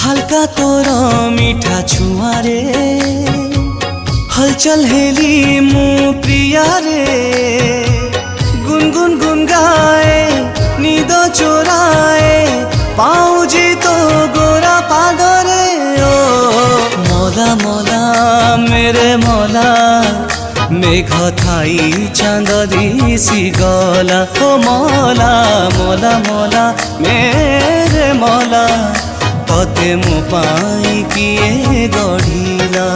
हल्का तोर मीठा छुआरे हलचल हेली मु प्रिया रे गुनगुन गुन गाए नींद चोराए पाऊजी तो गोरा पादरे ओ मौला मौला मेरे मौला मेघ थाई चांद दिसी गला ओ मौला मौला मौला मेरे मौला तते मो पाई किए गढ़िला।